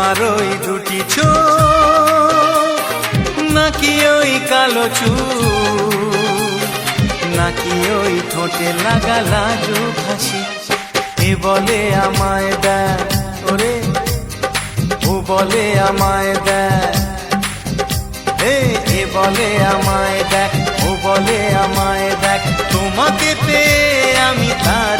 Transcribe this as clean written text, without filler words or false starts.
তোমার ওই দুটি চোখ, নাকি ওই কালো চুল, নাকি ওই ঠোঁটে লাগা লাজুক হাসি। এ বলে আমায় দেখ ওরে, ও বলে আমায় দেখ, এ বলে আমায় দেখ, ও বলে আমায় দেখ, তোমাকে পেয়ে আমি তার